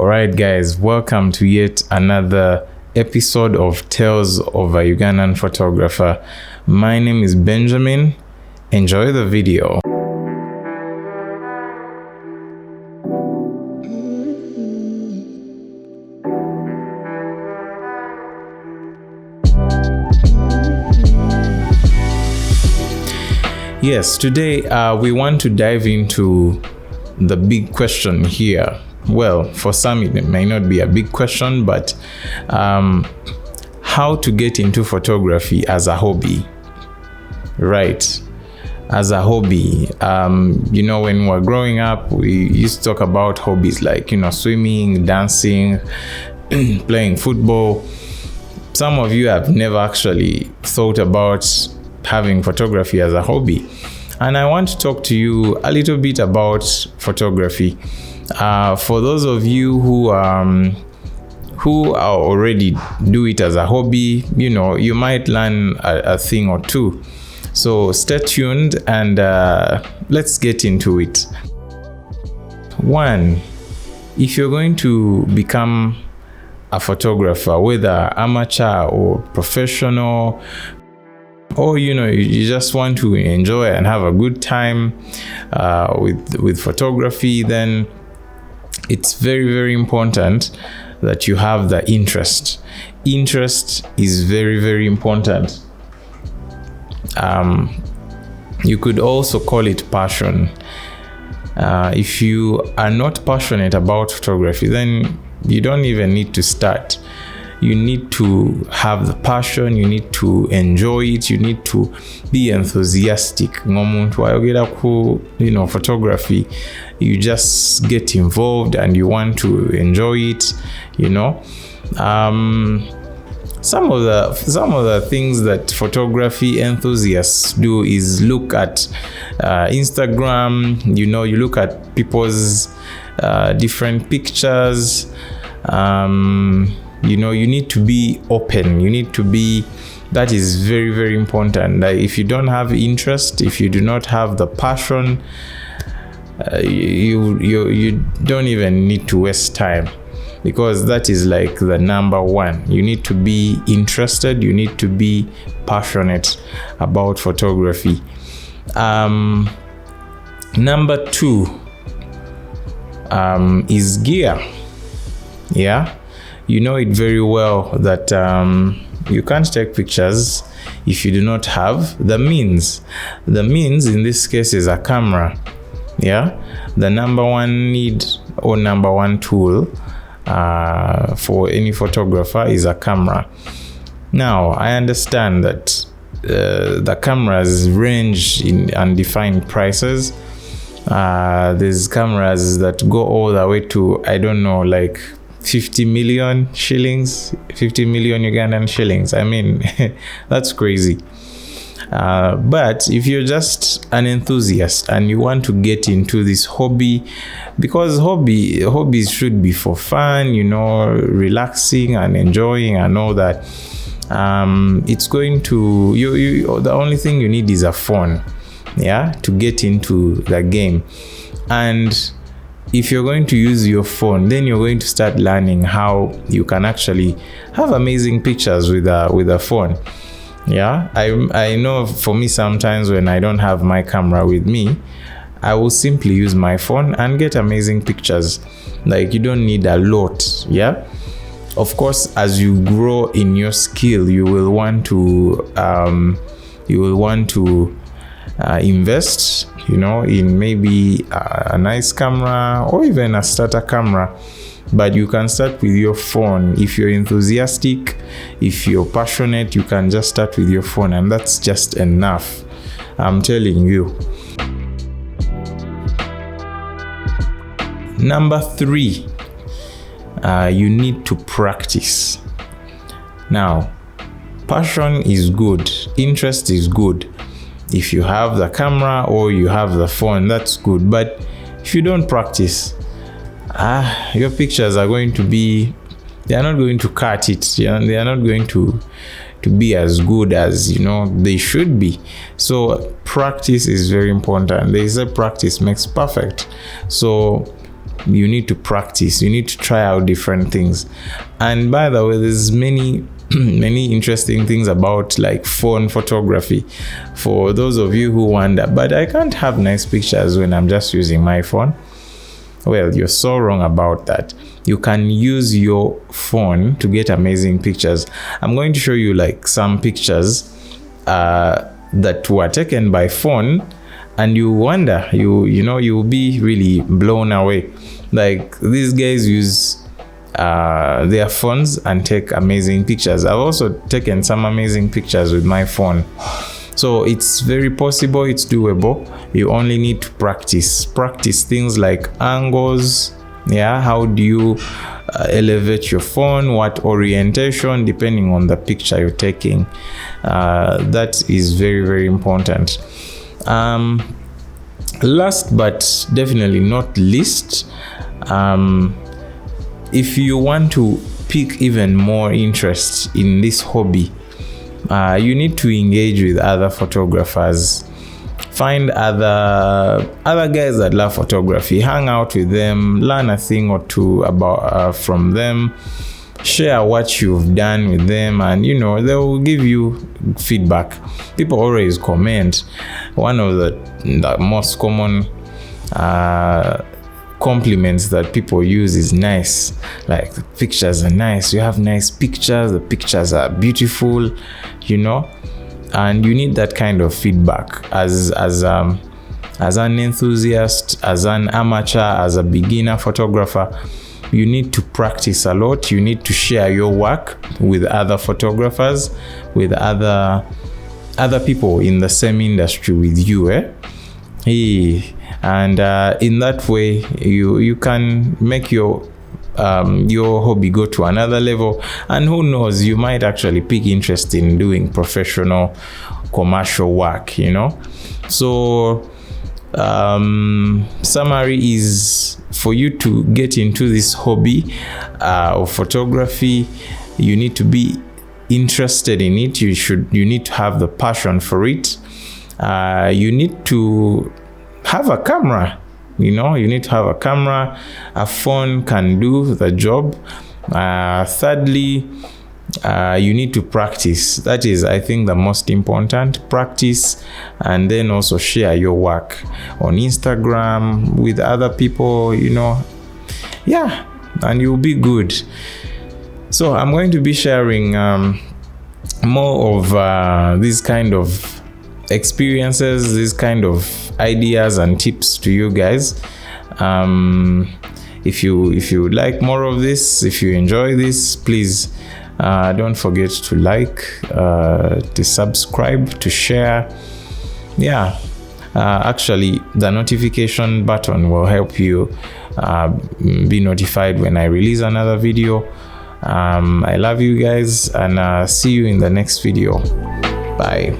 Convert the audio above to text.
Alright guys, welcome to yet another episode of Tales of a Ugandan Photographer. My name is Benjamin. Enjoy the video. Yes, today we want to dive into the big question here. Well, for some it may not be a big question, but how to get into photography as a hobby, right? As a hobby. When we were growing up, we used to talk about hobbies like, swimming, dancing, playing football. Some of you have never actually thought about having photography as a hobby. And I want to talk to you a little bit about photography. For those of you who are already do it as a hobby, you might learn a thing or two. So stay tuned and let's get into it. One, if you're going to become a photographer, whether amateur or professional, or you just want to enjoy and have a good time with photography, then it's very, very important that you have the interest. Interest is very, very important. You could also call it passion. If you are not passionate about photography, then you don't even need to start. You need to have the passion, you need to enjoy it, you need to be enthusiastic. Photography, you just get involved and you want to enjoy it, Some of the things that photography enthusiasts do is look at Instagram, you look at people's different pictures. You need to be open. That is very, very important. Like if you don't have interest, if you do not have the passion, you don't even need to waste time, because that is like the number one. You need to be interested. You need to be passionate about photography. Number two is gear. Yeah. You know it very well that you can't take pictures if you do not have the means. The means in this case is a camera. Yeah, the number one need or number one tool for any photographer is a camera. Now, I understand that the cameras range in undefined prices. There's cameras that go all the way to, I don't know, like 50 million shillings, 50 million Ugandan shillings. I mean, that's crazy. But if you're just an enthusiast and you want to get into this hobby, because hobbies should be for fun, relaxing and enjoying and all that. It's going to, the only thing you need is a phone, to get into the game. And if you're going to use your phone, then you're going to start learning how you can actually have amazing pictures with a phone. Yeah, I know for me sometimes when I don't have my camera with me, I will simply use my phone and get amazing pictures. Like you don't need a lot. Yeah, of course, as you grow in your skill, you will want to invest, in maybe a nice camera or even a starter camera. But you can start with your phone. If you're enthusiastic, if you're passionate, you can just start with your phone, and that's just enough. I'm telling you. Number three, you need to practice. Now, passion is good, interest is good. If you have the camera or you have the phone, that's good. But if you don't practice, your pictures are going to be, they are not going to cut it. They are not going to be as good as they should be. So practice is very important. They say practice makes perfect. So you need to practice. You need to try out different things. And by the way, there's many interesting things about like phone photography for those of you who wonder, but I can't have nice pictures when I'm just using my phone. Well, you're so wrong about that. You can use your phone to get amazing pictures. I'm going to show you like some pictures that were taken by phone, and you wonder, you'll be really blown away. Like, these guys use their phones and take amazing pictures. I've also taken some amazing pictures with my phone. So it's very possible, it's doable. You only need to practice things like angles. How do you elevate your phone, what orientation, depending on the picture you're taking. That is very, very important. Last but definitely not least, if you want to pick even more interest in this hobby, you need to engage with other photographers. Find other guys that love photography, hang out with them, learn a thing or two about from them, share what you've done with them, and they will give you feedback. People always comment. One of the most common compliments that people use is nice. Like, the pictures are nice, you have nice pictures, the pictures are beautiful, and you need that kind of feedback as an enthusiast, as an amateur, as a beginner photographer. You need to practice a lot. You need to share your work with other photographers, with other people in the same industry with you, and in that way you can make your hobby go to another level, and who knows, you might actually pick interest in doing professional commercial work. So summary is, for you to get into this hobby of photography, you need to be interested in it. You need to have the passion for it. You need to have a camera. You need to have a camera. A phone can do the job. Thirdly, you need to practice. That is, I think, the most important. Practice, and then also share your work on Instagram with other people, and you'll be good. So I'm going to be sharing more of these kind of experiences, these kind of ideas and tips to you guys. If you like more of this, if you enjoy this, please don't forget to like, to subscribe, to share. Actually, the notification button will help you be notified when I release another video. I love you guys, and see you in the next video. Bye.